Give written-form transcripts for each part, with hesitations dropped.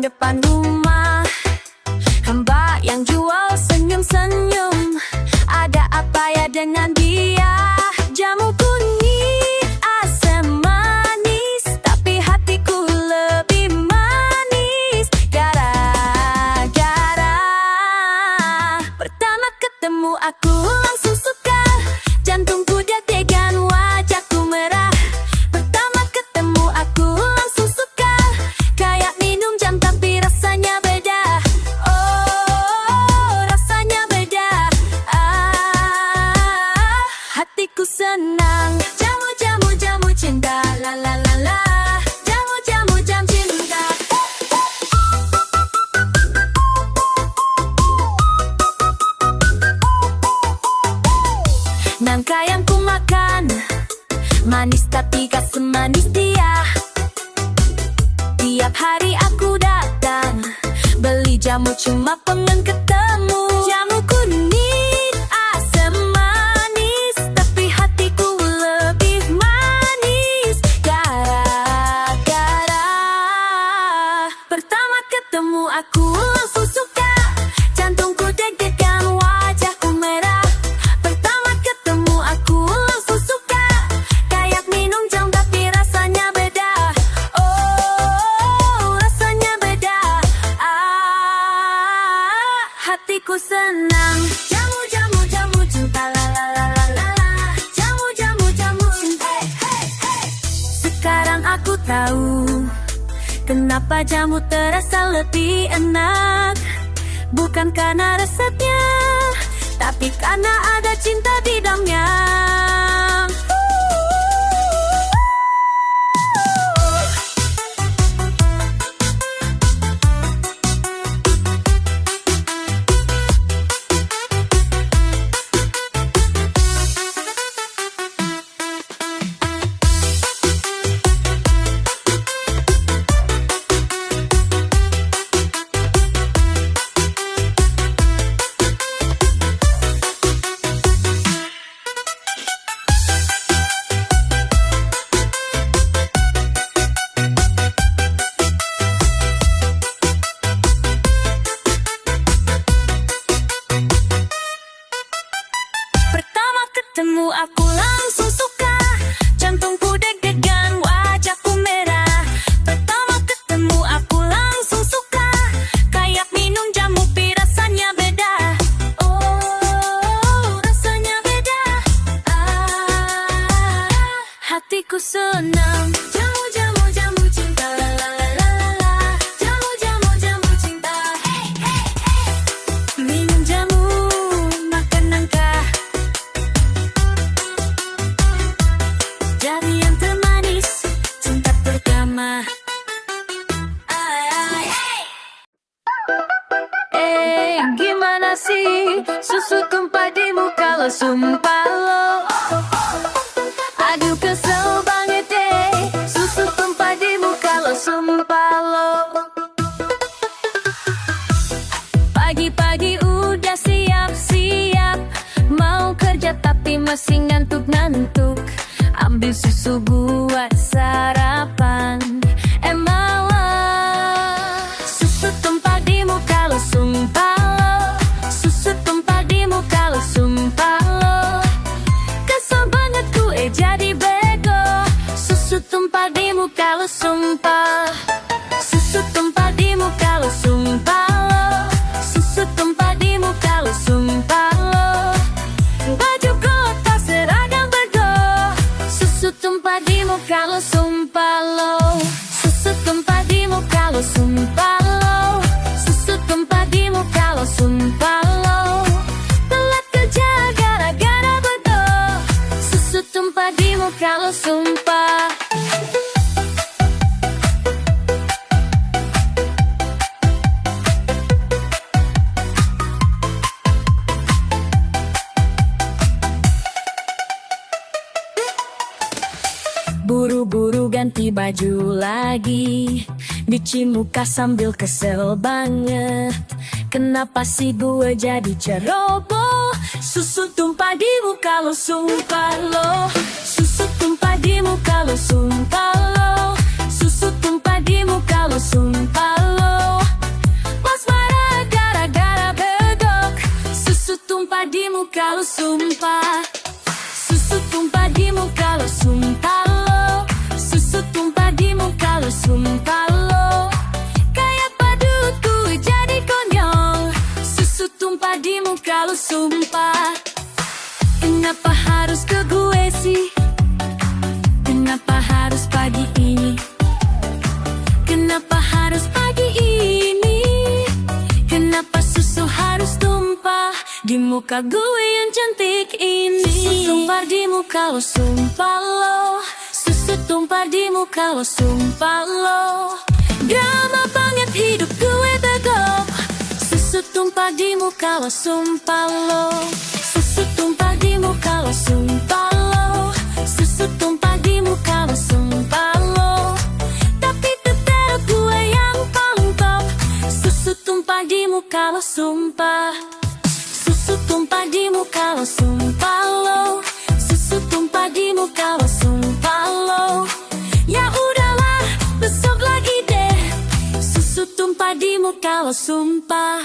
depan rumah. Mbak yang jual senyum-senyum. Ada apa ya dengan dia? Jamu kunyit asam manis, tapi hatiku lebih manis. Gara-gara pertama ketemu aku langsung suka. Jantungku deg-degan, wajahku merah. Pertama ketemu aku langsung suka. Kayak minum jam tapi rasanya beda. Oh, rasanya beda. Hatiku senang. Jamu, jamu, jamu cinta. La la la la. Jamu, jamu, jam cinta. Nangka yang ku makan manis tapi gak semanis dia. Tiap hari aku datang beli jamu cuma pengen ketemu. Jamu kunyit asam manis, tapi hatiku lebih manis. Gara-gara pertama ketemu aku langsung suka. Jantungku deg-degan, wajahku merah. Pertama ketemu aku langsung suka. Kayak minum jam tapi rasanya beda. Oh, rasanya beda. Hatiku senang. Jamu, jamu, jamu cinta. La la la la la la. Jamu, jamu, jamu cinta. Sekarang aku tahu kenapa jamu terasa lebih enak. Bukan karena resepnya, tapi karena ada cinta di dalamnya. Pertama ketemu aku langsung suka. Jantungku deg-degan, wajahku merah. Pertama ketemu aku langsung suka. Kayak minum jamu pi rasanya beda. Oh, rasanya beda. Hatiku senang. Jamu, jamu, jamu cinta. La la la la la la. Jamu, jamu, jamu cinta. Hey, hey, hey. Minum jamu, makan nangka. Jadi yang termanis, cinta pertama. Ay, ay. Gimana sih susu tumpah di muka lo, sumpah lo. Aduh kesel banget deh, susu tumpah di muka lo, sumpah lo. Pagi-pagi udah siap-siap, mau kerja tapi masih ngantuk-ngantuk. Ambil susu buat sarapan, malah susu tumpah di muka lo, sumpah lo. Susu tumpah di muka lo, sumpah lo. Kesel banget gue jadi bego. Susu tumpah di muka lo, sumpah. Susu tumpah di muka lo, sumpah lo. Susu tumpah di muka lo, sumpah lo. Baju kotak seragam bego. Susu tumpah di muka lo, sumpah lo. Susu tumpah di muka lo, sumpah lo. Susu tumpah di muka lo, sumpah lo. Telat kerja gara-gara bego. Susu tumpah di muka lo, sumpah. Buru-buru ganti baju lagi, cuci muka sambil kesel banget. Kenapa sih gue jadi ceroboh? Susu tumpah di muka lo, sumpah lo. Susu tumpah di muka lo, sumpah lo. Susu tumpah di muka lo, sumpah lo. di muka gue yang cantik ini. Susu tumpah di muka lo, sumpah lo. Susu tumpah di muka lo, sumpah lo. Drama banget hidup gue tegap. Susu tumpah di muka lo, sumpah lo. Susu tumpah di muka lo, sumpah lo. Susu tumpah di muka lo, sumpah lo. Tapi tetap gue yang paling top. Susu tumpah di muka lo, sumpah. Susu tumpah di muka lo, sumpah lo. Susu tumpah di muka lo, sumpah lo. Ya udahlah, besok lagi deh. Susu tumpah di muka lo, sumpah.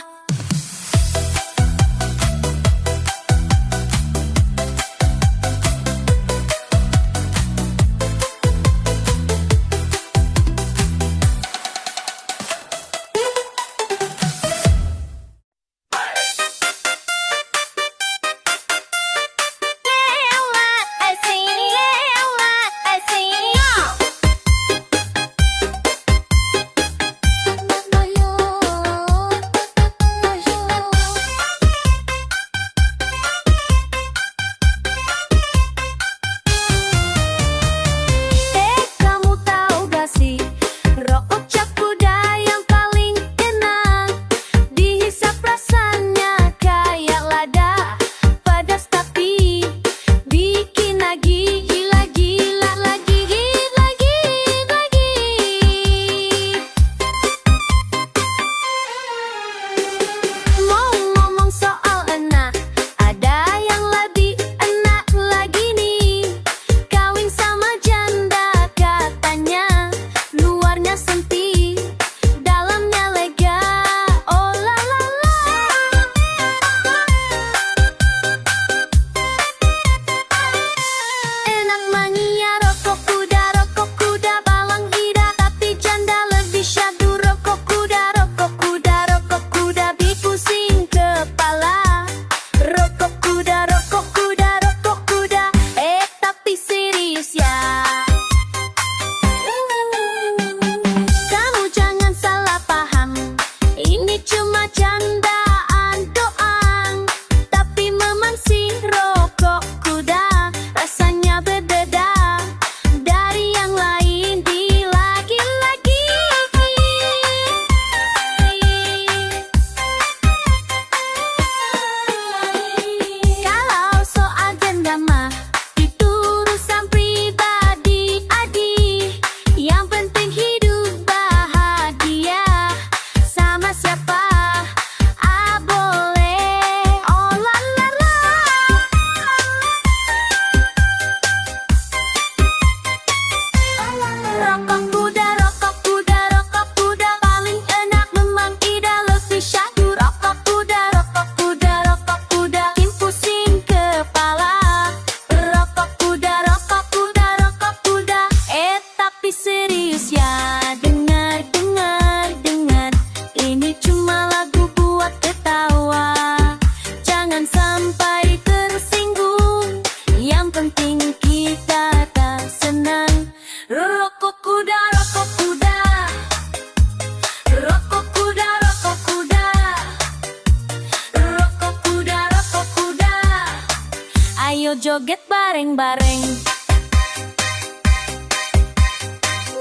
Ayo joget bareng-bareng.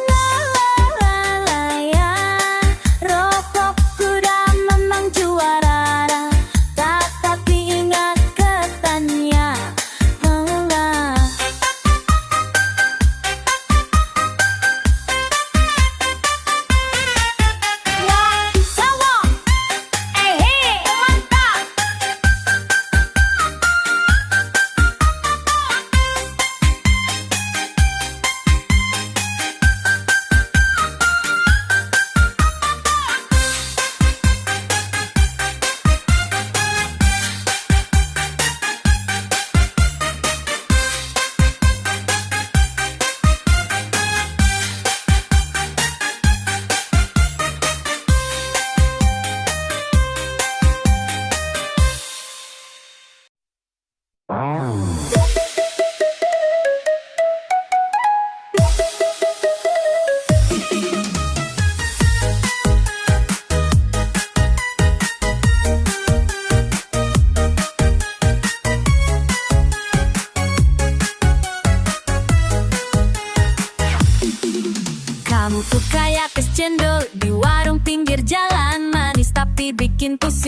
La la la la ya. Rokok kuda memang juara, tapi ingat ketannya. La. Wah, sawo. Mantap.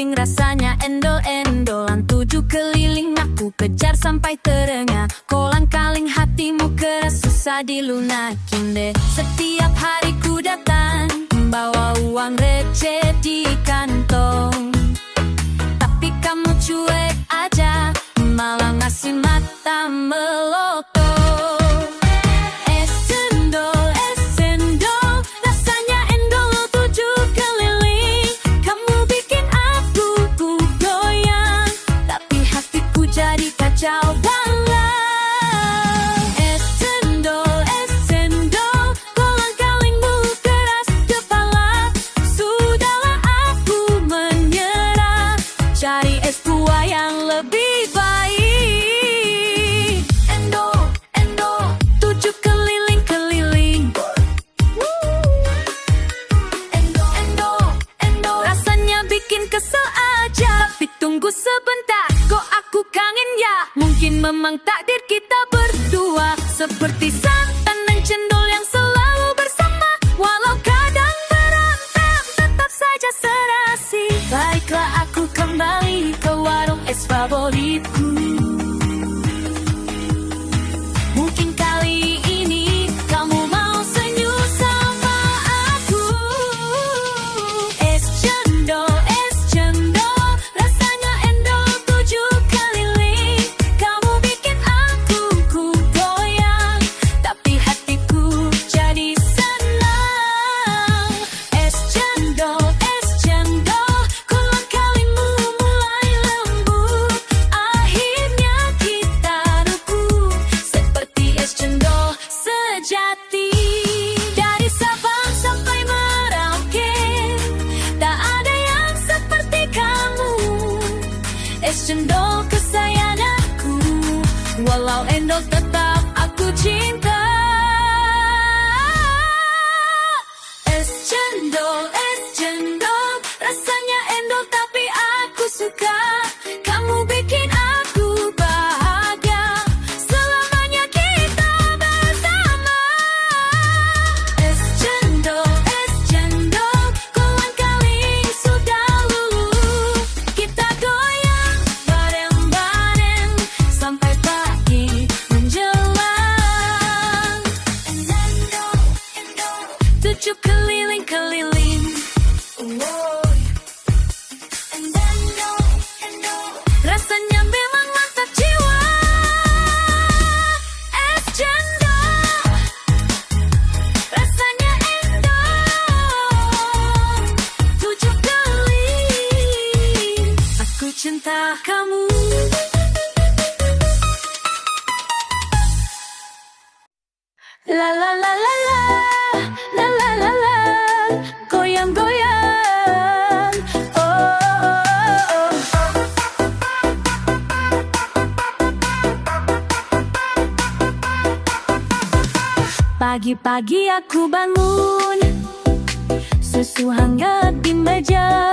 pusing rasanya endol-endolan. 7 keliling aku kejar sampai terengah. Kolang-kaling hatimu keras susah dilunakin deh. Setiap hari ku datang bawa uang receh di kantong, tapi kamu cuek aja, malah ngasih mata melotot. Es cendol, rasanya endol 7 keliling. Kamu bikin aku goyang, tapi hatiku jadi kacau balau. Es cendol, kolang-kalingmu keras kepala. Sudahlah aku menyerah, cari es buah yang lebih baik. Endol, 7 keliling-keliling. Endol, rasanya bikin kesel aja. Tapi tunggu sebentar, kok aku kangen ya. Mungkin memang takdir kita berdua seperti santan dan cendol yang selalu bersama. Walau kadang berantem, tetap saja serasi. Baiklah aku kembali ke warung es favoritku. Mungkin kali ini kamu mau senyum sama aku. Es cendol, rasanya endol 7 keliling. Kamu bikin aku goyang, tapi hatiku jadi senang. Es cendol, kolang-kalingmu mulai lembut. Akhirnya kita rukun seperti es cendol sejati. Dari Sabang sampai Merauke, tak ada yang seperti kamu. Es cendol kesayanganku, walau endol tetap aku cinta. Es cendol, rasanya endol tapi aku suka. Kamu bikin aku bahagia, selamanya kita bersama. Es cendol, kolang-kaling sudah luluh. Kita goyang bareng-bareng sampai pagi menjelang. Endol, 7 keliling-keliling. Rasanya memang mantap jiwa. Es cendol, rasanya endol 7 keliling. Aku cinta kamu. La la la la la, la la la la, goyang-goyang. Oh, oh, oh. Pagi-pagi aku bangun, susu hangat di meja.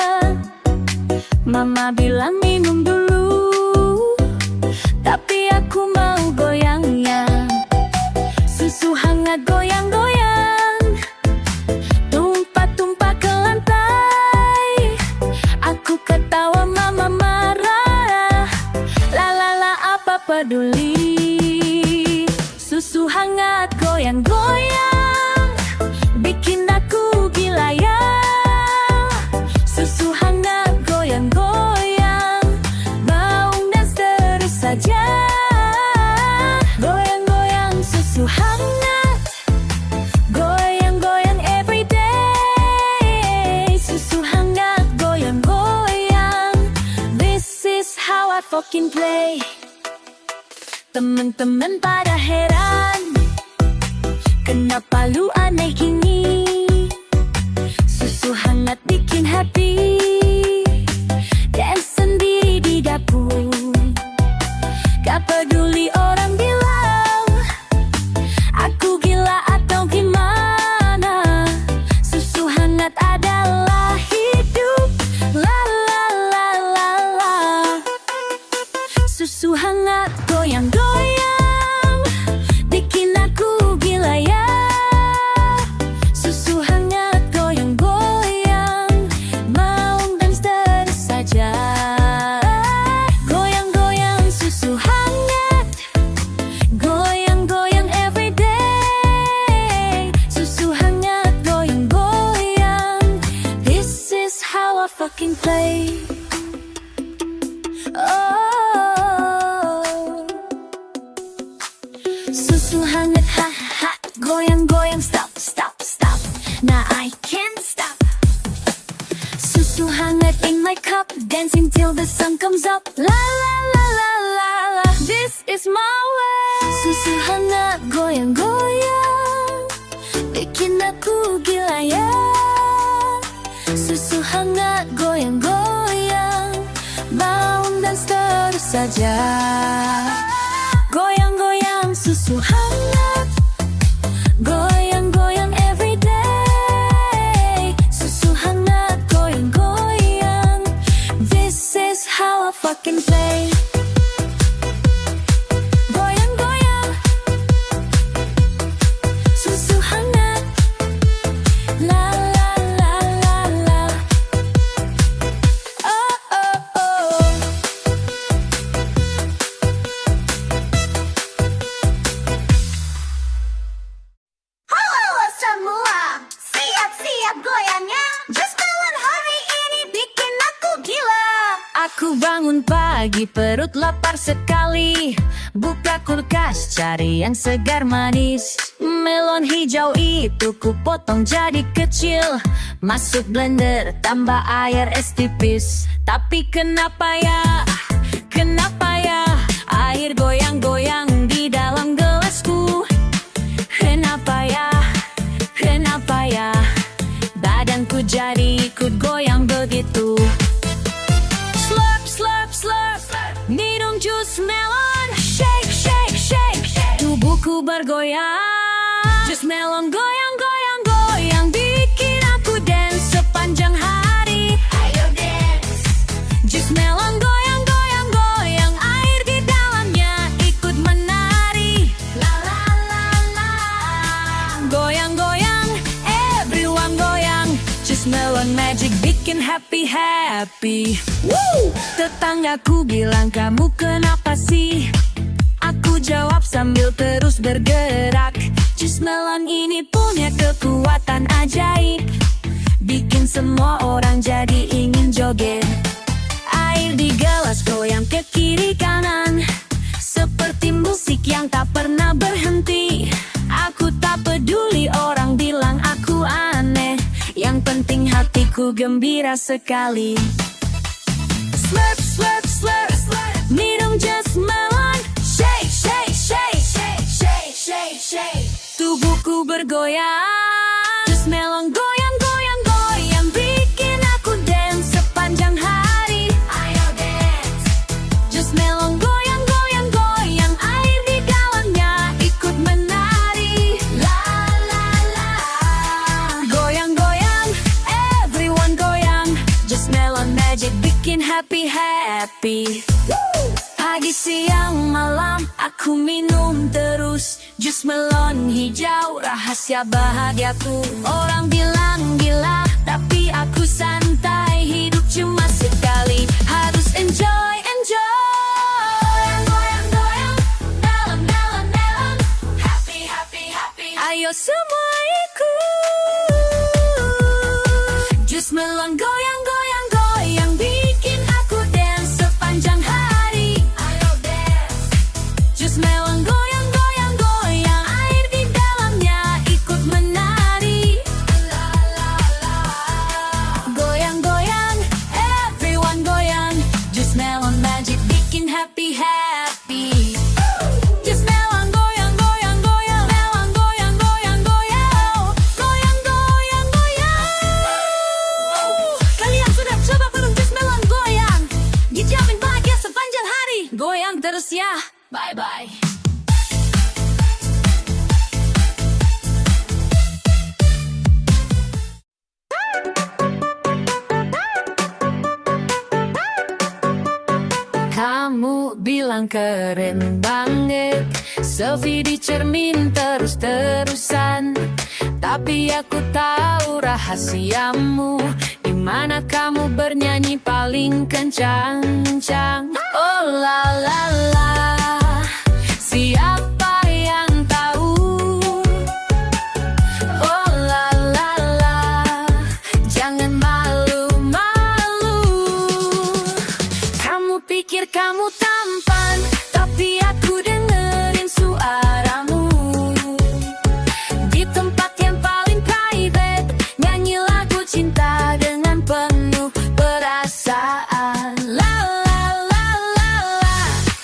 Mama bilang minum dulu, tapi aku mau goyangnya. Susu hangat goyang-goyang, tumpah-tumpah ke lantai. Aku ketawa, mama marah. La la la, apa peduli. Susu hangat goyang-goyang, bikin aku gila ya. Susu hangat goyang-goyang, baung dan terus saja. Goyang-goyang susu hangat, goyang-goyang everyday. Susu hangat goyang-goyang, this is how I fucking play. Temen-temen pada heran, kenapa lu aneh gini. Susu hangat bikin happy, dance sendiri di dapur. Gak peduli orang bilang aku gila atau gimana. Susu hangat adalah hidup. La la la la la. Susu hangat goyang-goyang, bikin aku gila ya. Susu hangat goyang-goyang, fucking play. Oh, susu hangat, ha ha, goyang-goyang, stop, stop, stop. Nah, I can't stop. Susu hangat in my cup, dancing till the sun comes up. La la la la la la, this is my way. Susu hangat goyang-goyang, bikin aku gila ya. Susu hangat goyang-goyang, bangun dan terus saja. Goyang-goyang susu hangat, goyang-goyang every day. Susu hangat goyang-goyang, this is how I fucking play. Goyang-goyang susu hangat, la la la la la. Oh oh oh. Halo semua, siap-siap goyangnya. Just Melon hari ini bikin aku gila. Aku bangun pagi, perut lapar sekali. Buka kulkas, cari yang segar manis. Melon hijau itu ku potong jadi kecil. Masuk blender, tambah air es tipis. Tapi kenapa ya, air goyang-goyang di dalam gelasku? Kenapa ya, badanku jadi ikut goyang begitu. Slurp, slurp, slurp, minum jus melon. Shake, shake, shake, tubuhku bergoyang. Jus melon goyang, goyang, goyang, bikin aku dance sepanjang hari. Ayo dance. Jus melon goyang, goyang, goyang, air di dalamnya ikut menari. La la la la. Goyang, goyang, everyone goyang. Jus melon magic bikin happy, happy. Woo! Tetanggaku bilang, kamu kenapa sih? Aku jawab sambil terus bergerak. Jus melon ini punya kekuatan ajaib, bikin semua orang jadi ingin joget. Air di gelas goyang ke kiri kanan, seperti musik yang tak pernah berhenti. Aku tak peduli orang bilang aku aneh, yang penting hatiku gembira sekali. Slurp, slurp, slurp, minum jus melon. Shake, shake, shake, shake, shake, shake, shake, tubuhku bergoyang. Jus melon goyang, goyang, goyang, bikin aku dance sepanjang hari. Ayo dance. Jus melon goyang, goyang, goyang, air di dalamnya ikut menari. La la la. Goyang, goyang, everyone goyang. Jus melon magic bikin happy, happy. Pagi, siang, malam, aku minum terus. Jus melon hijau, rahasia bahagiaku. Orang bilang gila, tapi aku santai. Hidup cuma sekali, harus enjoy, enjoy. Goyang, goyang, melon, melon, melon. Happy, happy, happy. Ayo semua ikut. Jus melon goyang, goyang, goyang, bikin aku dance sepanjang hari. Ayo dance. Jus melon goyang, goyang, goyang, air di dalamnya ikut menari. La la la. Goyang, goyang, everyone goyang. Jus melon magic bikin happy, happy. Jus melon goyang, goyang, goyang, melon goyang, goyang, goyang. Goyang, goyang, goyang. Kalian sudah coba belum jus melon goyang? Dijamin bahagia sepanjang hari. Goyang terus ya. Bye-bye. Kamu bilang keren banget, selfie di cermin terus-terusan. Tapi aku tahu rahasiamu, di mana kamu bernyanyi paling kencang. Oh la la la, siapa yang tahu? Oh la la la, jangan malu-malu. kamu tampan, tapi aku dengerin suaramu. Di tempat yang paling private, nyanyi lagu cinta dengan penuh perasaan. La la la la la,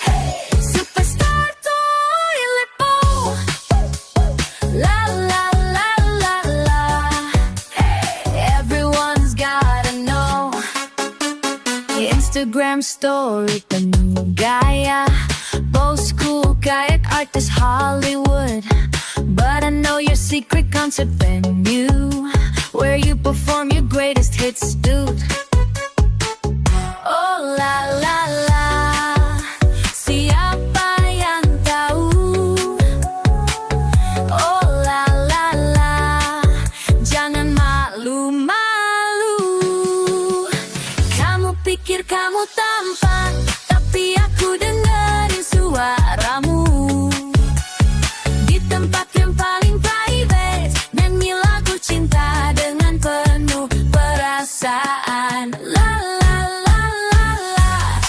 hey. Superstar toilet bowl. La la la la la, hey. Everyone's gotta know. Instagram story penuh gaya, post cool kayak artis Hollywood. But I know your secret concert venue, where you perform your greatest hits, dude. Oh la la la, siapa yang tahu? Oh la la la, jangan malu-malu. Kamu pikir kamu tampan, tapi aku dengerin suaramu. Di tempat yang paling private, nyanyi lagu cinta dengan penuh perasaan. La la la la la,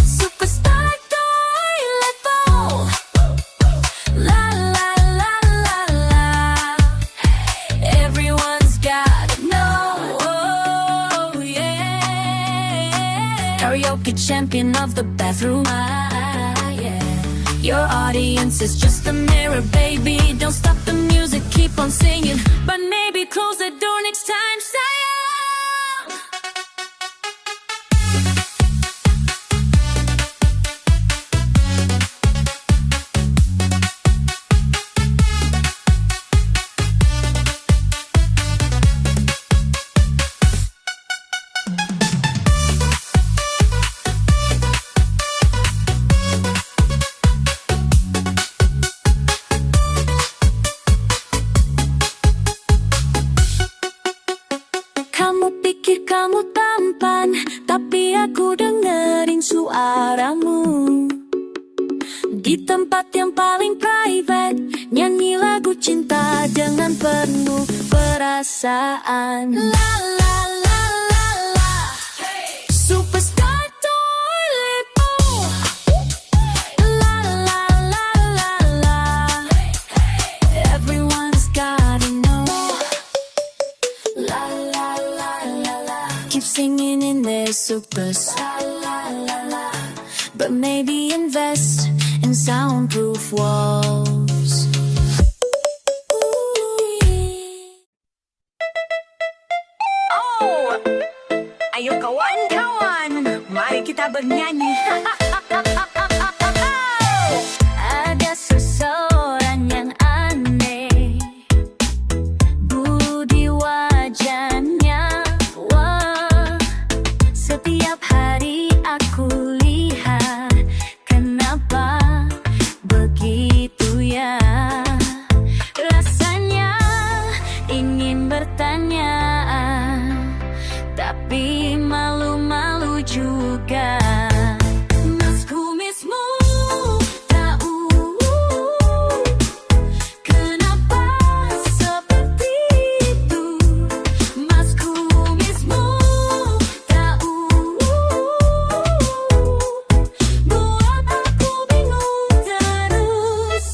superstar toilet bowl. La la la la la, everyone's gotta know. Oh yeah, karaoke champion of the bathroom. Yeah. Your audience is just a mirror, baby. Don't stop the music, keep on singing. But maybe close the door next time, sayang. Kamu pikir kamu tampan, tapi aku dengerin suaramu. Di tempat yang paling private, nyanyi lagu cinta dengan penuh perasaan. La la la la la, hey. Superstar toilet bowl. La la la la la, hey. Everyone's gotta know. La la la la la, keep singing in their supers. La la la la, but maybe invest in soundproof walls. Oh, ayo kawan-kawan, mari kita bernyanyi. Ada seseorang yang aneh, budi wajahnya. Wah, setiap hari aku lihat, kenapa begitu ya? Rasanya ingin bertanya, tapi malu-malu juga. Mas kumismu tahu kenapa seperti itu? Mas kumismu tahu buat aku bingung terus.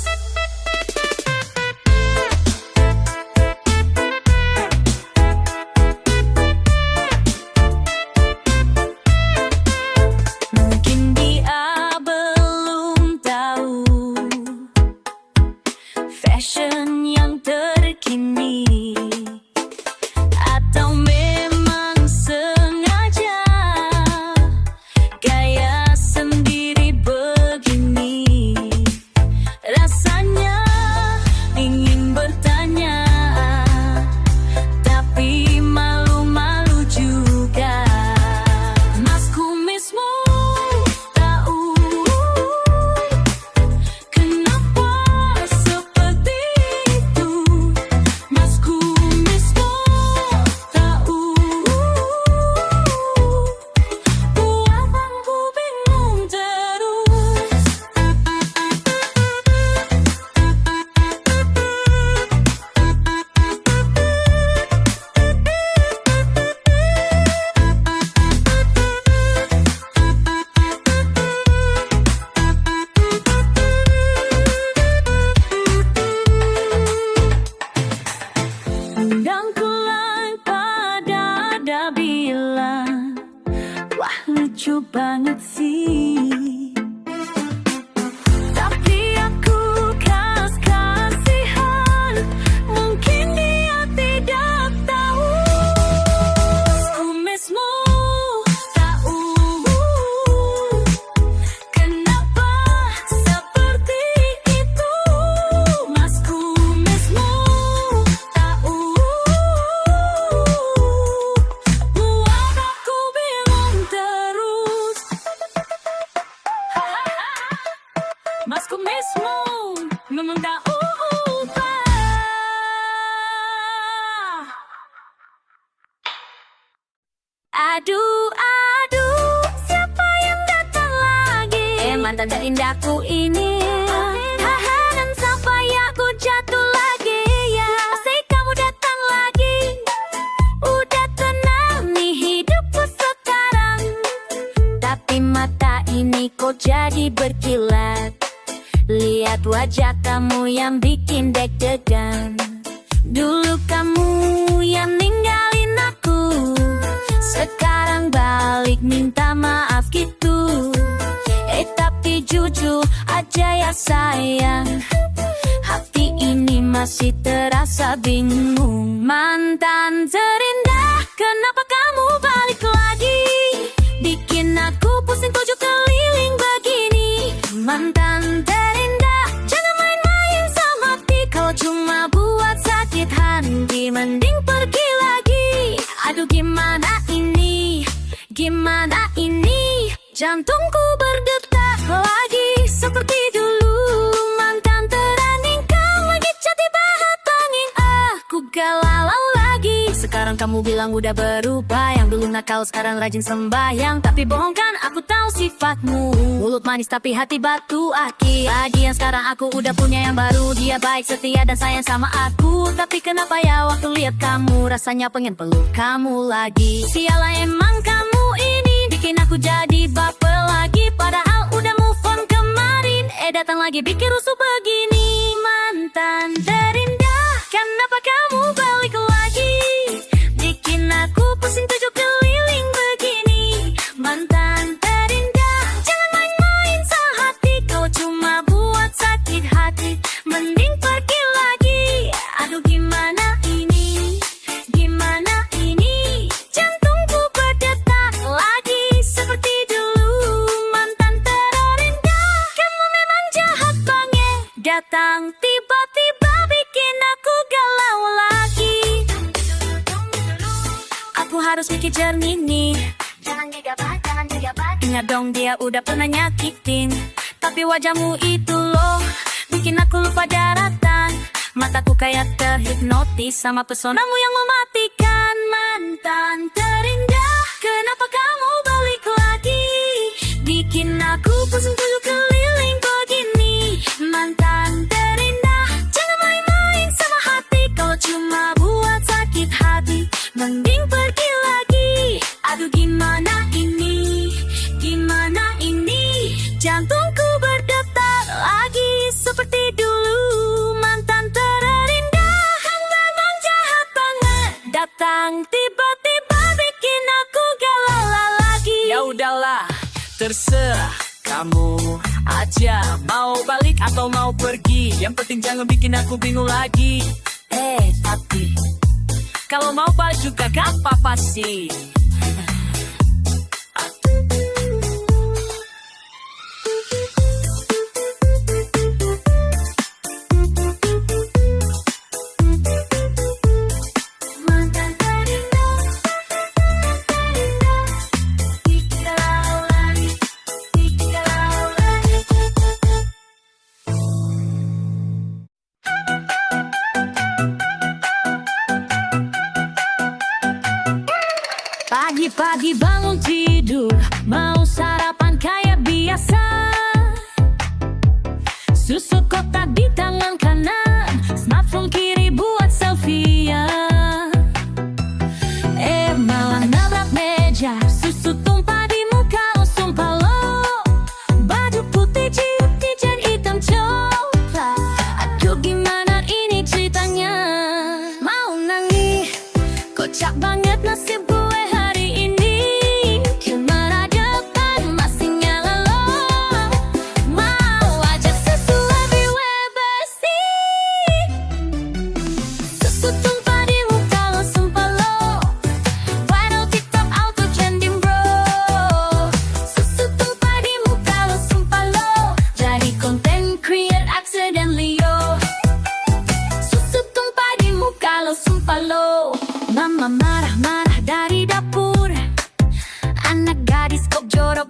bilang, wah lucu banget sih. Tapi aku kasihan, mungkin dia tidak tahu. Kumismu tahu kenapa seperti itu. Mas kumismu tahu buat aku bingung terus. Mas kumismu memang tak ubah. Aduh, aduh, siapa yang datang lagi? Mantan terindahku ini. Haha, dan sampai aku jatuh lagi ya. Asik kamu datang lagi. Udah tenang nih hidupku sekarang. Tapi mata ini kok jadi berkilat. Lihat wajah kamu yang bikin deg-degan. Dulu kamu yang ninggalin aku, sekarang balik minta maaf gitu. Tapi jujur aja ya sayang, hati ini masih terasa bingung. Mantan terindah, kenapa kamu balik lagi? Bikin aku pusing 7 keliling begini. Mantan terindah, jangan main-main sama hati. Kalau cuma buat sakit hati, mending pergi lagi. Aduh gimana ini, gimana ini? Jantungku berdetak lagi seperti dulu. Mantan terandingkan lagi tiba tanging aku galau lagi. Sekarang kamu bilang udah berubah. Yang dulu nakal sekarang rajin sembahyang. Tapi bohong kan, aku tahu sifatmu. Mulut manis tapi hati batu aki. Lagi yang sekarang aku udah punya yang baru. Dia baik, setia dan sayang sama aku. Tapi kenapa ya waktu lihat kamu, rasanya pengen peluk kamu lagi. Sialah emang kamu ini, bikin aku jadi baper lagi. Padahal udah move on kemarin. Datang lagi bikin rusuh begini. Mantan terindah, kenapa kamu balik lagi? Bikin aku pusing 7 keliling begini. Mantan terindah, jangan main-main sama hati. Kau cuma buat sakit hati, mending pergi lagi. Aduh gimana ini, gimana ini? Jantungku berdetak lagi seperti dulu. Mantan terindah, kamu memang jahat banget. Datang tiba-tiba bikin aku galau lagi. Aku harus mikir jernih nih. Jangan gegabah, jangan gegabah. Ingat dong dia udah pernah nyakitin. Tapi wajahmu itu loh, bikin aku lupa daratan. Mataku kayak terhipnotis sama pesonamu yang mematikan. Mantan terindah, kenapa kamu balik lagi? Bikin aku pusing 7 keliling begini. Mantan terindah, jangan main-main sama hati. Kalau cuma buat sakit hati, mending pergi lagi. Aduh gimana ini, gimana ini? Jantungku berdetak lagi seperti dulu. Mantan terindah, kamu memang jahat banget. Datang tiba-tiba bikin aku galau lagi. Ya udahlah, terserah kamu aja. Mau balik atau mau pergi, yang penting jangan bikin aku bingung lagi. Tapi kalau mau balik juga gak apa-apa sih. Mantan terindah, bikin galau lagi, bikin galau lagi. Pagi-pagi bangun tidur, mau sarapan kayak biasa. Susu kotak di tangan kanan, smartphone kiri buat selfie ya. Malah nabrak meja, susu tumpah di muka, sumpah lo. Baju putih ciut dijen hitam coklat. Aduh gimana ini ceritanya? Mau nangis, kocak banget nasib gue hari ini.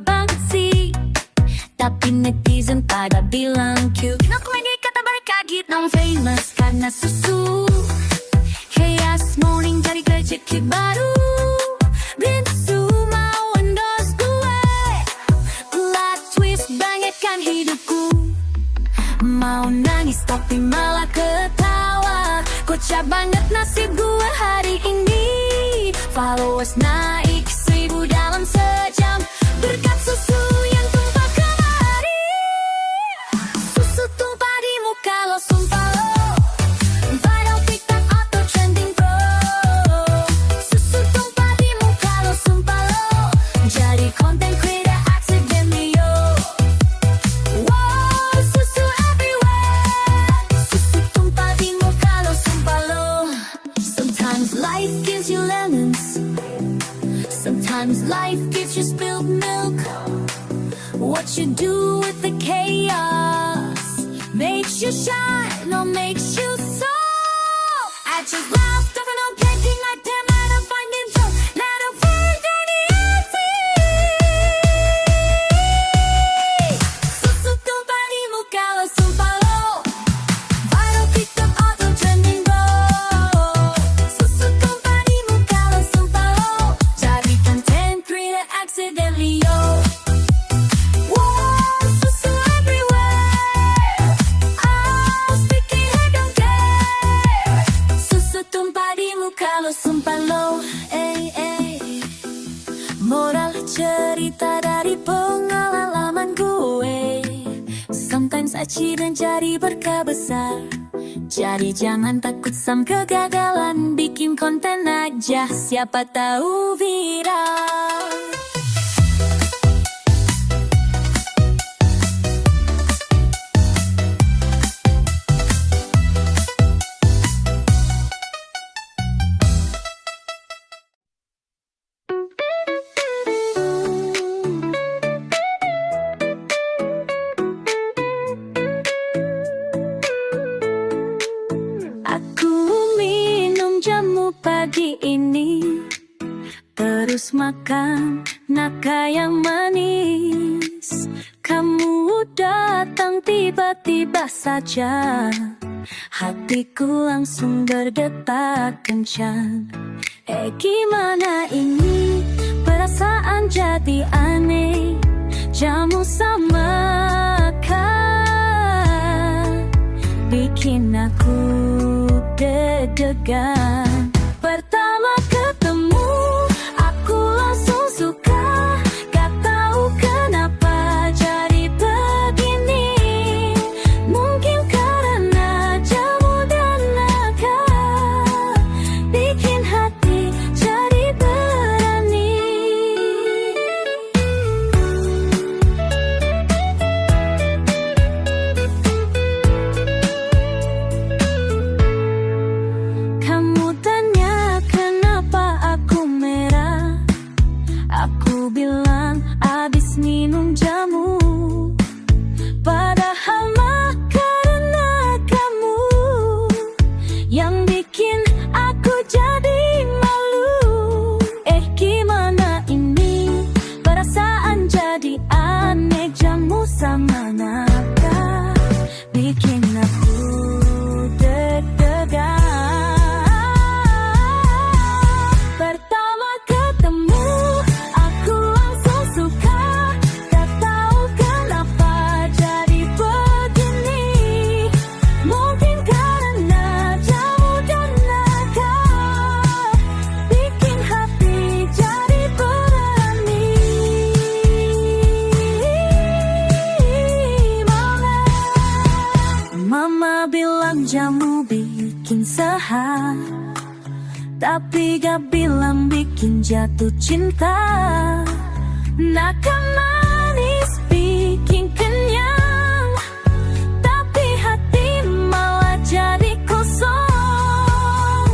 banget sih. Tapi netizen pada bilang cute. Ngaku lagi kata berkagit. Now famous karena susu. Chaos morning jadi rezeki baru. Binsu mau endorse gue. Plot twist banget kan hidupku. Mau nangis tapi malah ketawa. Kocak banget nasib gue hari ini. Followers naik 1000 dalam sejam. Berkat susu yang tumpah kemari. Susu tumpah di muka lo sumpah lo. Viral TikTok atau trending pro. Susu tumpah di muka lo sumpah lo. Jadi content creator accidentally yo. Wow, susu everywhere. Susu tumpah di muka lo sumpah lo. Sometimes life gives you lemons. Sometimes life gives you spilled milk. What you do with the chaos makes you shine or makes you so. I just laughed over no getting like damn, I don't find it joke. Let a word on the empty. Susu tumpah di muka lo sumpah lo. Viral TikTok atau trending bro. Susu tumpah di muka lo sumpah lo. Jadi content creator accidentally yo. Wow, susu everywhere. I'm speaking, I don't care. Susu tumpah di muka lo sumpah lo. Ey, ey. Moral cerita dari pengalaman gue. Sometimes accident jadi berkah besar. Jadi jangan takut sama kegagalan. Bikin konten aja, siapa tahu viral. Aku minum jamu pagi ini, terus makan naka yang manis. Kamu datang tiba-tiba saja, hatiku langsung berdetak kencang. Gimana ini, perasaan jadi aneh. Jamu sama kau bikin aku deg-degan. Pertama ketemu, aku langsung suka. Gak tahu kenapa jadi begini. Mungkin karena jamu dan naka bikin hati jadi berani. Kamu tanya kenapa aku merah. Aku bilang abis minum jamu. Padahal mah karena kamu yang bikin aku jadi malu. Gimana ini, perasaan jadi aneh. Jamu sama naka bikin aku deg-degan. Pertama ketemu, aku langsung suka. Gak tahu kenapa jadi begini. Mungkin karena jamu dan naka bikin hati jadi berani. Mama bilang jamu bikin sehat, tapi gak bilang bikin jatuh cinta. Naka manis bikin kenyang, tapi hati malah jadi kosong.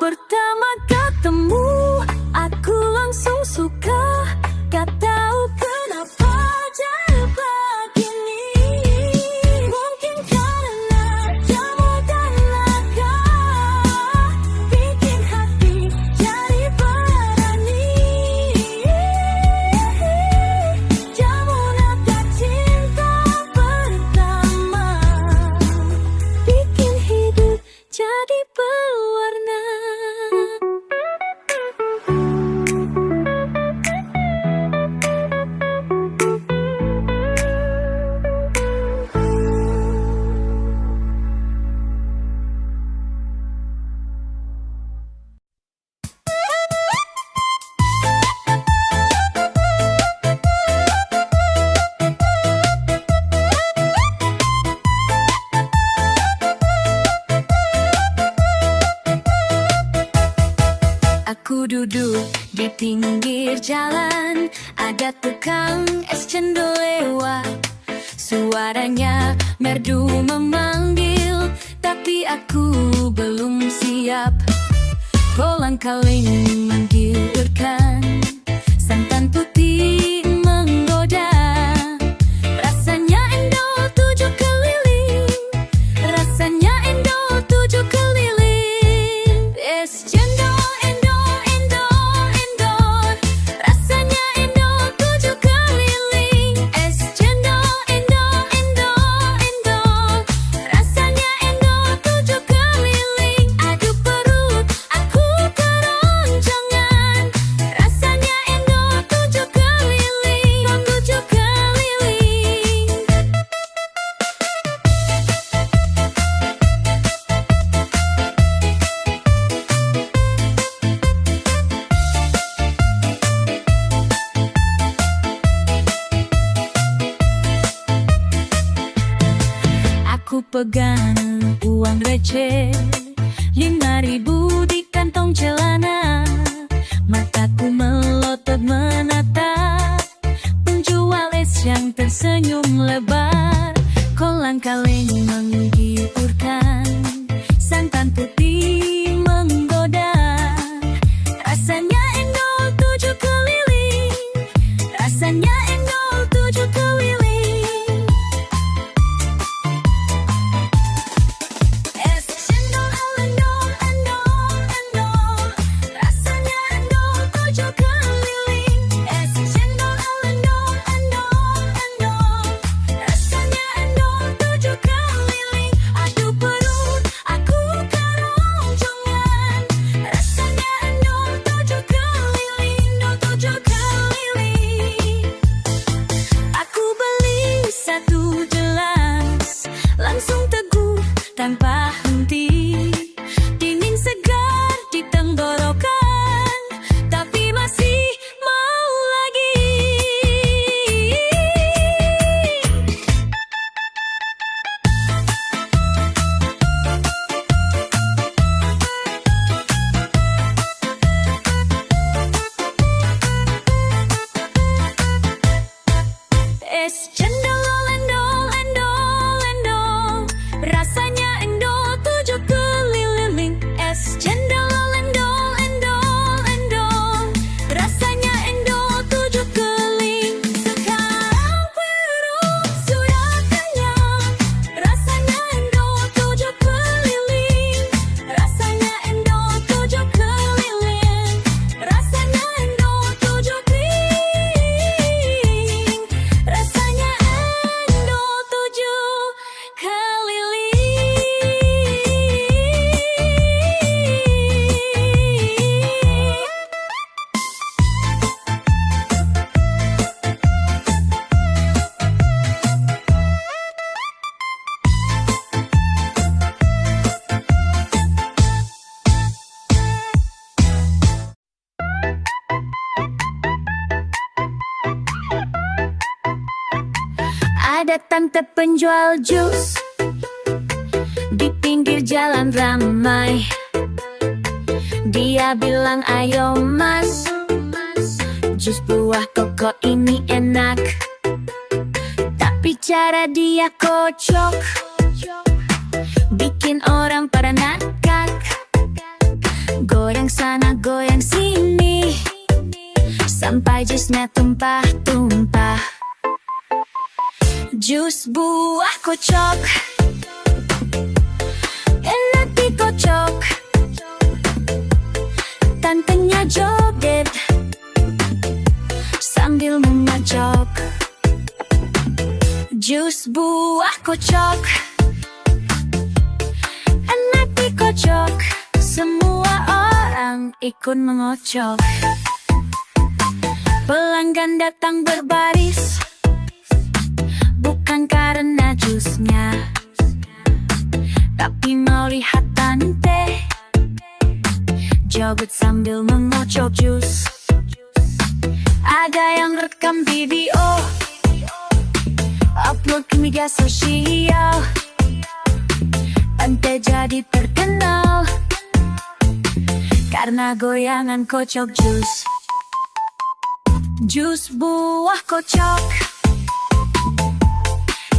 Pertama ketemu, aku langsung suka. Gak tahu kenapa jadi begini. Mungkin karena jamu dan naka bikin hati jadi berani. pinggir jalan ada tukang es cendol lewat. Suaranya merdu memanggil, tapi aku belum siap. Kolang-kaling menggiurkan, santan putih menggoda. Rasanya endol 7 keliling, rasanya endol 7 keliling. Es cendol endol, endol, endol, rasanya endol 7 keliling. Es cendol endol, endol, endol, rasanya endol 7 keliling. Aduh perut, aku keroncongan, rasanya endol 7 keliling, 7 keliling. Aku pegang uang receh 5.000 di kantong celana. Mataku melotot menatap penjual es yang tersenyum lebar. Kolang-kaling menggiurkan, santan putih menggoda. Rasanya endol 7 keliling, rasanya endol 7 keliling. Es cendol endol, endol, endol, rasanya endol 7 keliling. Es cendol endol, endol, endol, rasanya endol 7 keliling. Aduh perut, aku keroncongan, rasanya endol 7 keliling, 7 keliling. Aku beli 1 gelas, langsung teguh tanpa henti. Dingin segar di tenggorokan, tapi masih mau lagi. Es cendol endol, endol, endol, rasanya endol 7 keliling. Es cendol endol, endol, endol, rasanya endol 7 keliling. Sekarang perut sudah kenyang, rasanya endol 7 keliling. Rasanya endol 7 keliling, rasanya endol 7 keliling. Rasanya endol 7 keliling. Ada tante penjual jus di pinggir jalan ramai. Dia bilang, ayo mas, jus buah koko ini enak. Tapi cara dia kocok, bikin orang pada nakak. Goyang sana, goyang sini, sampai jusnya tumpah-tumpah. Jus buah kocok, enak dikocok. Tantenya joget sambil memacok. Jus buah kocok, enak dikocok. Semua orang ikut mengocok. Pelanggan datang berbaris, bukan karena jusnya, tapi mau lihat tante joget sambil mengocok jus. Ada yang rekam video, upload ke media sosial. Tante jadi terkenal karena goyangan kocok jus. Jus buah kocok,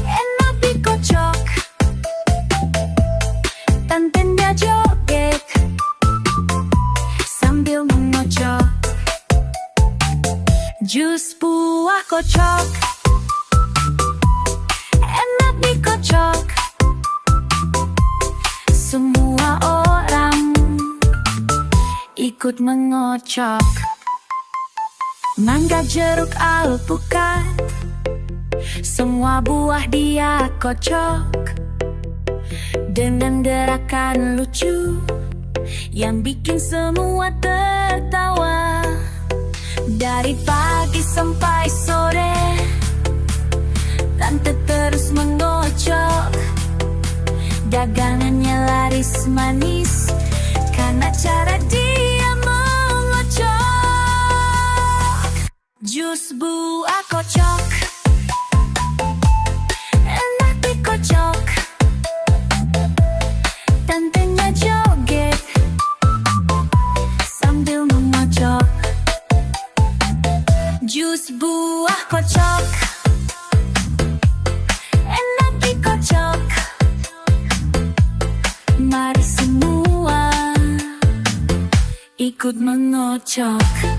enak dikocok, tantenya joget sambil mengocok. Jus buah kocok, enak dikocok, semua orang ikut mengocok. Mangga, jeruk, alpukat, semua buah dia kocok dengan gerakan lucu yang bikin semua tertawa. Dari pagi sampai sore, tante terus mengocok. Dagangannya laris manis karena cara dia mengocok. Jus buah kocok, enak dikocok, tantenya joget sambil mengocok. Jus buah kocok, enak dikocok, mari semua ikut mengocok.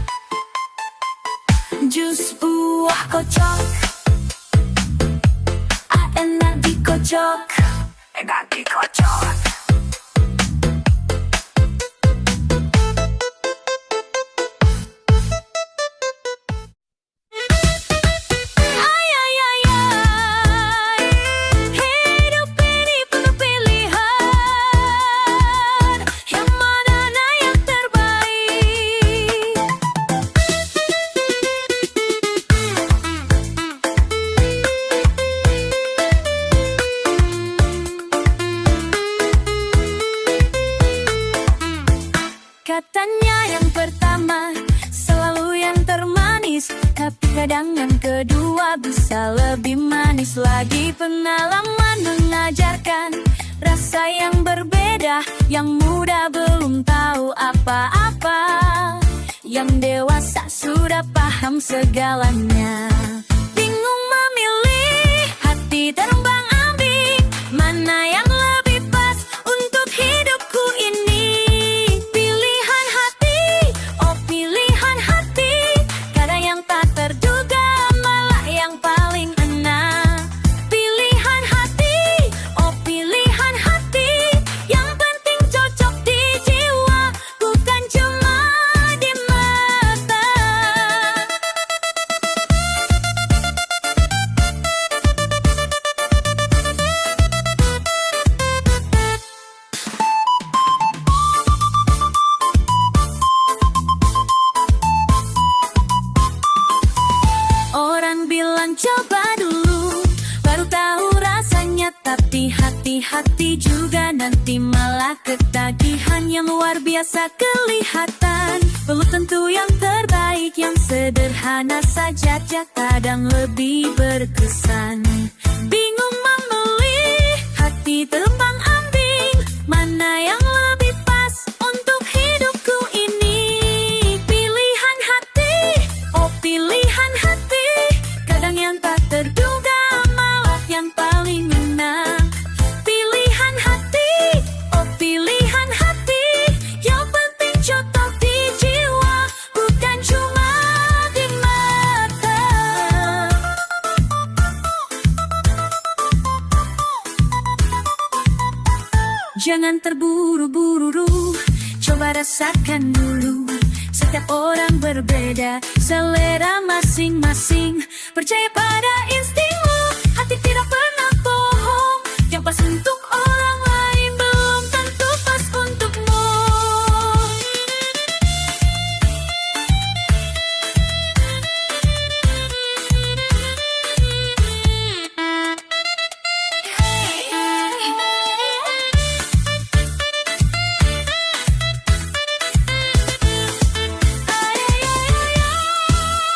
Jus buah kocok, enak dikocok, enak dikocok. Ay, ay, ay, ay, hidup ini penuh pilihan, yang mana yang terbaik? Katanya yang pertama selalu yang termanis, tapi kadang yang kedua bisa lebih manis lagi. Pengalaman mengajarkan rasa yang berbeda, yang muda belum tahu apa-apa, yang dewasa sudah paham segalanya. Bingung memilih, hati terombang-ambing, mana yang lebih pas untuk hidupku ini? Pilihan hati, oh pilihan hati, kadang yang tak terduga malah yang paling enak. Pilihan hati, oh pilihan hati, yang penting cocok di jiwa, bukan cuma di mata. Orang bilang coba dulu, baru tahu rasanya, tapi hati-hati juga nanti malah ketagihan. Yang luar biasa kelihatan, belum tentu yang terbaik. Yang sederhana saja kadang lebih berkesan. Bingung memilih, hati terombang-ambing, mana yang lebih pas untuk hidupku ini? Pilihan hati, oh pilihan hati, kadang yang tak terduga malah yang paling enak. Pilihan hati, oh pilihan hati, yang penting cocok di jiwa, bukan cuma di mata. Jangan terburu-buru, coba rasakan dulu. Setiap orang berbeda, selera masing-masing. Percaya pada instingmu, hati tidak pernah bohong. Yang pas untuk orang lain belum tentu pas untukmu.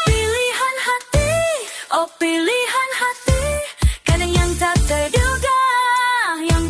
Pilihan hati, oh pilihan hati, kadang yang tak terduga, yang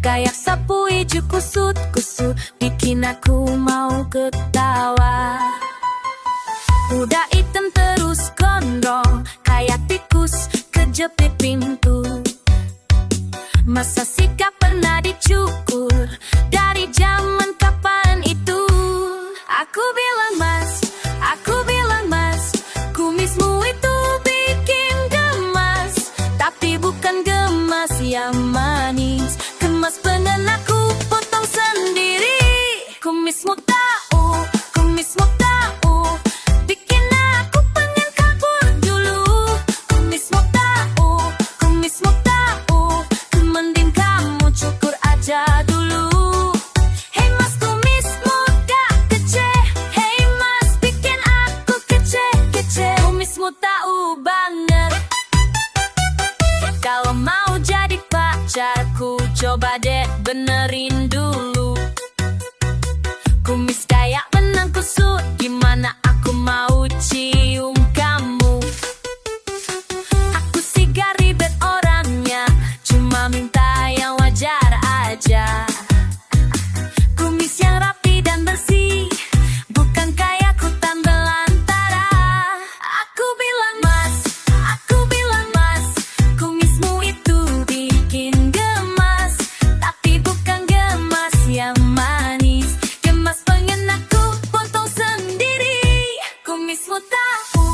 kayak sapu hijau kusut-kusut, bikin aku mau ketawa. Udah hitam terus gondrong, kayak tikus kejepit pintu. Masa sikap pernah dicukur, dari zaman kapan itu? Aku bilang mas, kumismu itu bikin gemas. Tapi bukan gemas yang manis, gemas bener aku potong sendiri. Kumismu tahu, bikin aku pengen kabur dulu. Kumismu tahu, mending kamu cukur aja dulu. Hey mas, kumismu gak kece. Hey mas, bikin aku kece. Kumismu tahu banget. Kalau mau jadi pacarku, coba deh benerin dulu. Kumis kayak benang kusut, gimana aku mau cium kamu? Aku sih gak ribet orangnya, cuma minta yang wajar aja. Kumis yang rapi dan bersih, bukan kayak hutan belantara. Aku bilang mas, kumismu itu bikin gemas. Tapi bukan gemas yang manis, gemas pengen aku potong sendiri. Kumismu tahu,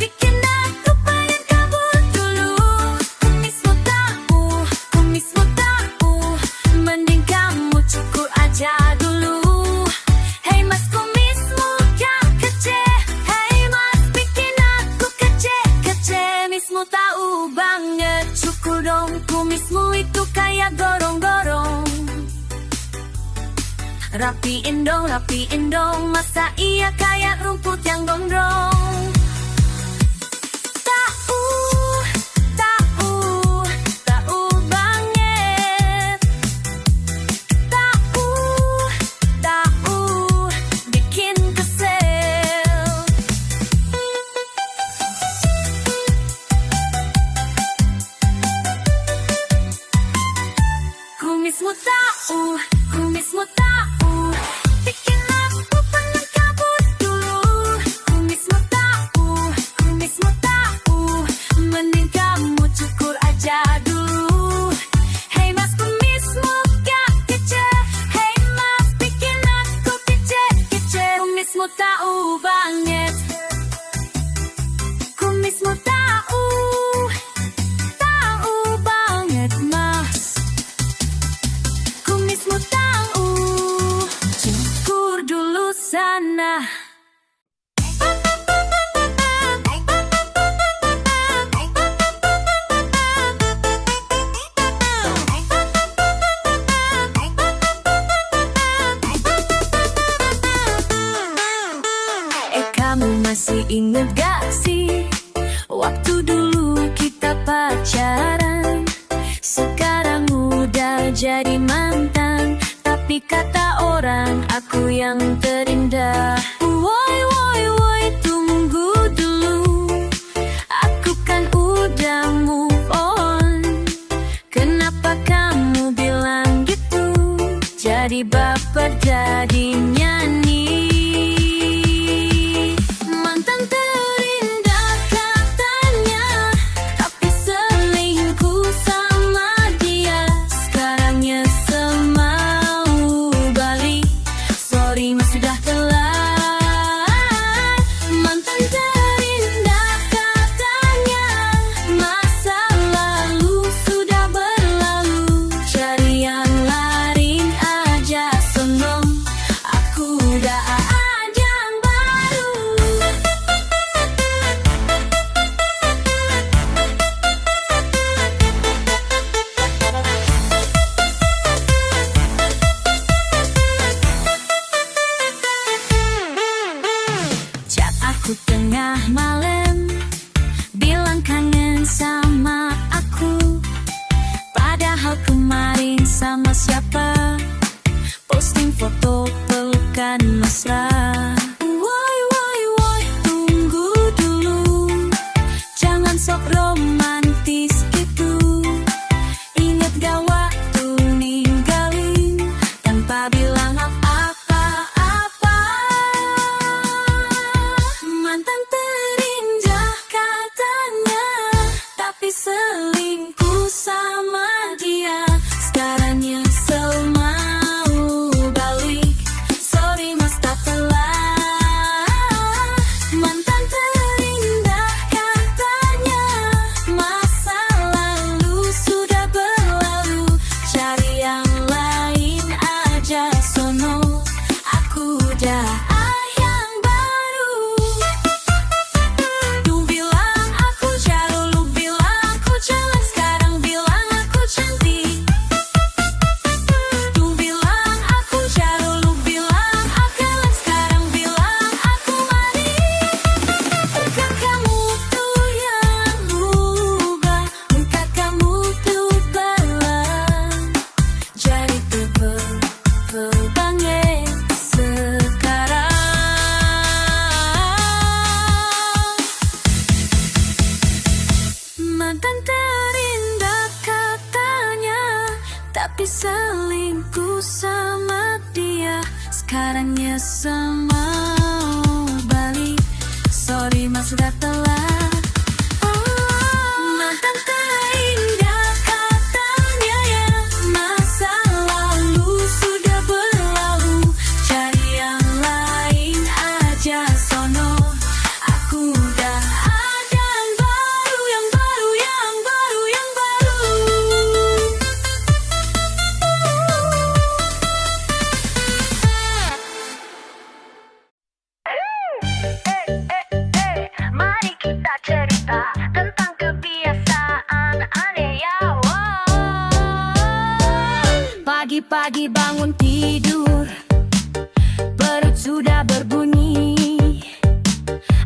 bikin aku pengen kabur dulu. Kumismu tahu, mending kamu cukur aja dulu. Hey mas, kumismu gak kece. Hey mas, bikin aku kece. Kumismu tahu banget, cukur dong. Kumismu itu kayak gorong-gorong. Rapiin dong, masa iya kayak rumput yang gondrong. Tahu banget. Tahu, bikin kesel. Kumismu tahu, bikin aku pengen kabur dulu. Kumismu tahu, mending kamu cukur aja dulu. Hey mas, kumismu gak kece. Hey mas, bikin aku kece. Kumismu tahu banget. Kumismu tahu banget mas. Kumismu tahu, cukur dulu sana. Kamu masih inget gak sih, waktu dulu kita pacaran? Sekarang udah jadi mantan, tapi kata orang aku yang terindah. Woi, tunggu dulu, aku kan udah move on. Kenapa kamu bilang gitu? Jadi baper jadinya nih. Mantan terindah katanya, tapi selingkuh sama dia. Sekarang nyesel mau balik, sorry mas sudah telat. Mantan terindah katanya, masa lalu sudah berlalu. Cari yang lain aja seneng, aku udah ada yang baru. Chat aku tengah malam, bilang kangen sama aku. Padahal kemarin sama siapa, posting foto pelukan mesra. Woi, tunggu dulu, jangan sok romantis gitu. Ingat Tapi selingkuh sama dia, sekarang nyesel mau balik. Sorry mas sudah telat. Mantan terindah katanya ya, masa lalu sudah berlalu. Cari yang lain aja sono. Aku udah ada yang baru, yang baru, yang baru, yang baru. Mari kita cerita tentang kebiasaan aneh ya. Pagi-pagi bangun tidur, perut sudah berbunyi.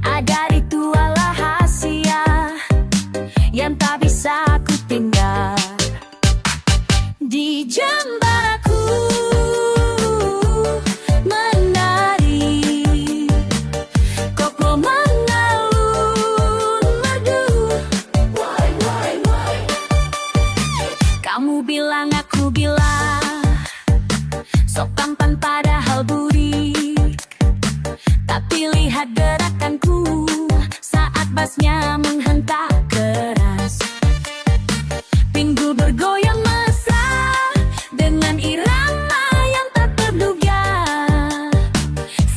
Ada ritual rahasia yang tak bisa ku tinggal. Di jamban aku menari, koplo mengalun merdu. Kamu bilang aku bilang sok tampan padahal burik. Tapi lihat gerakanku saat bassnya menghentak keras. Pinggul bergoyang mesra dengan irama yang tak terduga.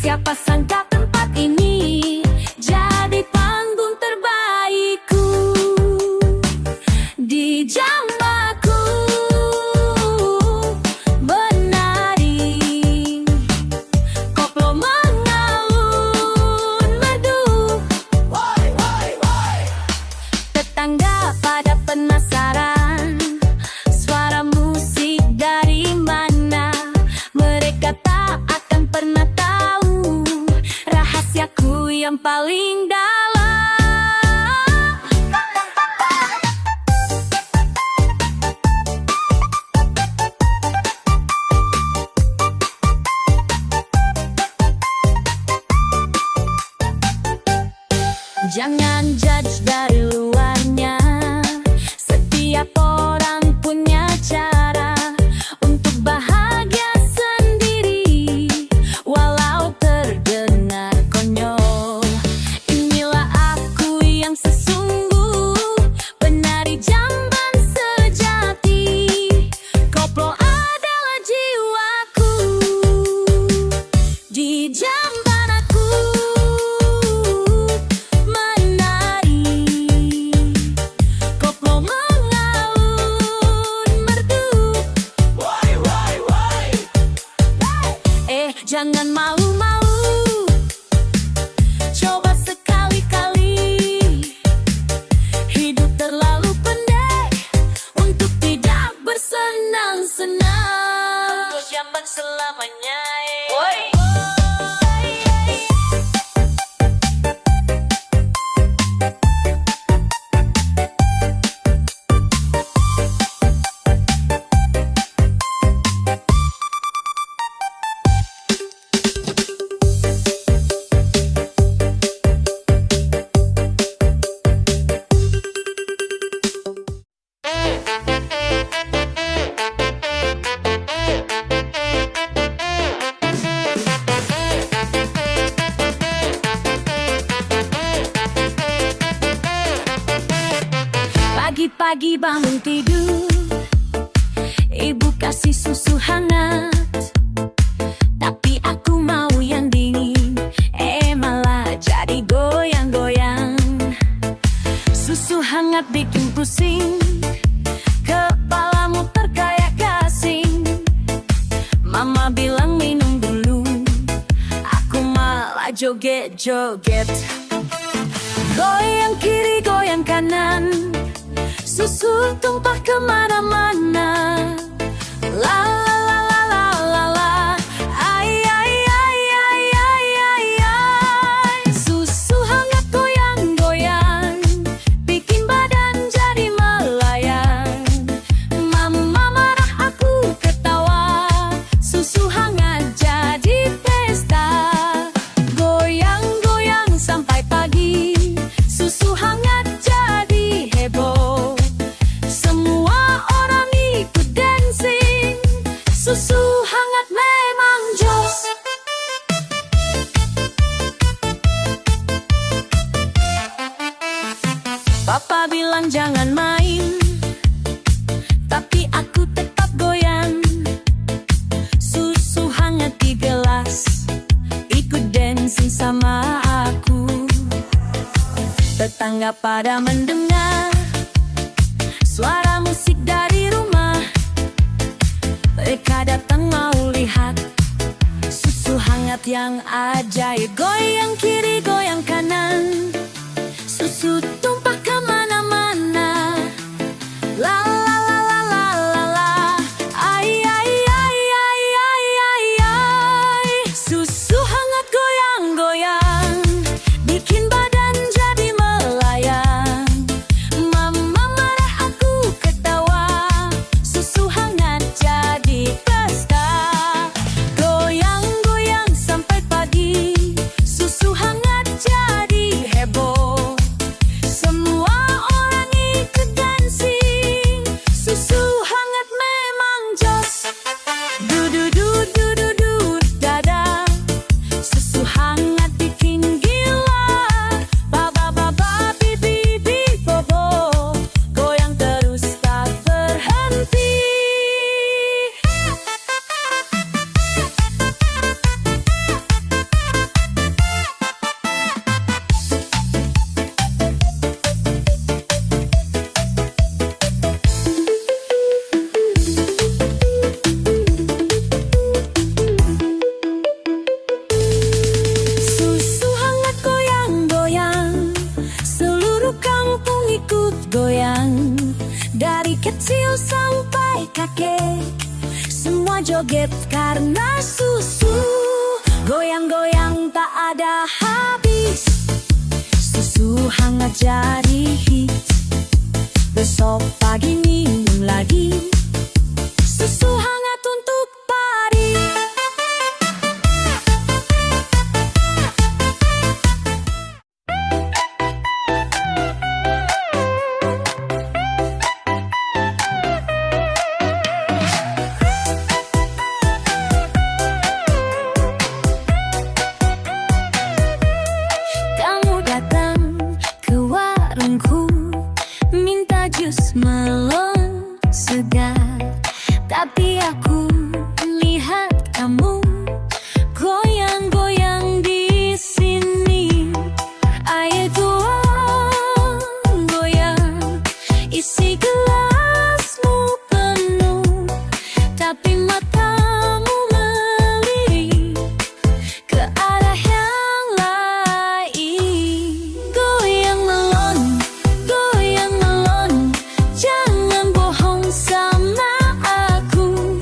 Siapa sangka tempat ini jadi panggung terbaikku. Di jambaku menari, koplo mengalun merdu. Tetangga pada penasaran, suara musik dari mana. Mereka tak akan pernah tahu rahasiaku yang paling dalam. Jangan judge dari luarnya. Setiap orang punya cara untuk bahagia sendiri, walau terdengar konyol. Inilah aku yang sesungguh, penari jamban sejati. Koplo adalah jiwaku. Di jamban aku menari, koplo mengalun merdu. Jangan malu-malu, coba sekali-kali. Hidup terlalu pendek untuk tidak bersenang-senang. Untuk jamban selamanya. Pagi-pagi bangun tidur, ibu kasih susu hangat. Tapi aku mau yang dingin, malah jadi goyang-goyang. Susu hangat bikin pusing, kepalamu terkayak gasing. Mama bilang minum dulu, aku malah joget-joget. Goyang kiri, goyang kanan, susu tumpah kemana-mana. La la la la la la la. Ay ay ay ay ay ay ay. Susu hangat goyang-goyang, bikin badan jadi melayang. Mama marah, aku ketawa. Susu hangat jadi pesta. Goyang-goyang sampai pagi, susu hangat jadi heboh. Semua orang pada mendengar suara musik dari rumah. Mereka datang mau lihat susu hangat yang ajaib. Goyang kiri, goyang kanan, susu tumpah kemana-mana. La la la la la la la. Ay ay ay ay ay ay ay. Susu hangat goyang-goyang, bikin badan jadi melayang. Mama marah, aku ketawa, susu hangat jadi pesta. Goyang-goyang sampai pagi, susu hangat jadi heboh. Semua orang ikut dancing, susu hangat memang jos. Du du du du du du dada, susu hangat bikin gila. Ba ba ba ba bi bi bi bo bo, goyang terus tak berhenti. Susu hangat goyang-goyang, seluruh kampung ikut goyang. Dari kecil sampai kakek, semua joget karena susu. Goyang-goyang tak ada habis, susu hangat jadi hits. Besok pagi minum lagi, susu hangat untuk pari. Kamu datang ke warungku, minta jus melon segar. Tapi aku lihat kamu goyang-goyang di sini. Ayo goyang, isi gelasmu penuh, tapi matamu melirik ke arah yang lain. Goyang melon, jangan bohong sama aku.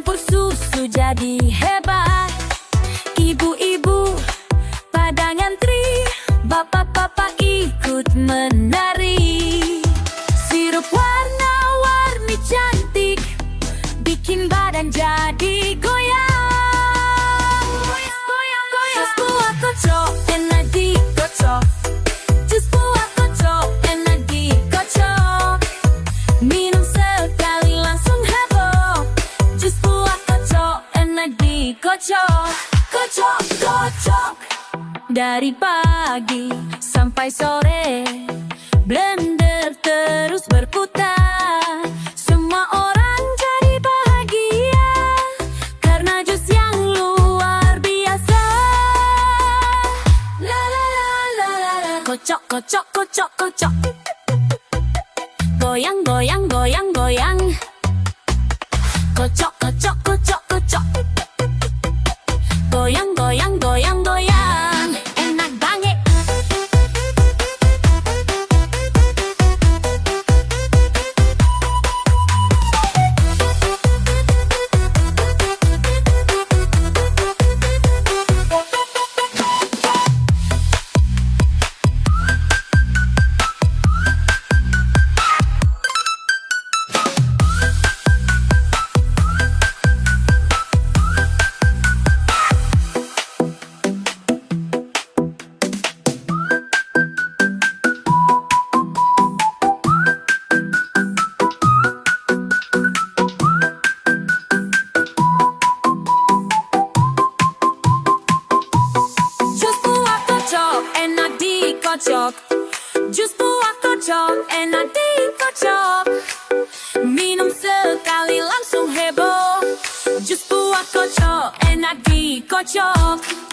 campur susu jadi hebat. Ibu-ibu pada ngantri, bapak-bapak ikut menari. Sirup warna-warni cantik bikin badan jadi goyang. Jus buah kocok enak dikocok. Jus buah kocok enak dikocok. Minum sekali langsung heboh. Jus buah kocok enak dikocok. Kocok, kocok. Dari pagi sampai sore, blender terus berputar. Semua orang jadi bahagia karena jus yang luar biasa. La la la la la la. Kocok, kocok, kocok, kocok. Goyang, goyang, goyang, goyang. Kocok, kocok, kocok, kocok. Goyang, goyang, goyang, goyang. Enak banget. Jus buah kocok enak dikocok. Jus buah kocok enak dikocok. Minum sekali langsung heboh. Jus buah kocok enak dikocok.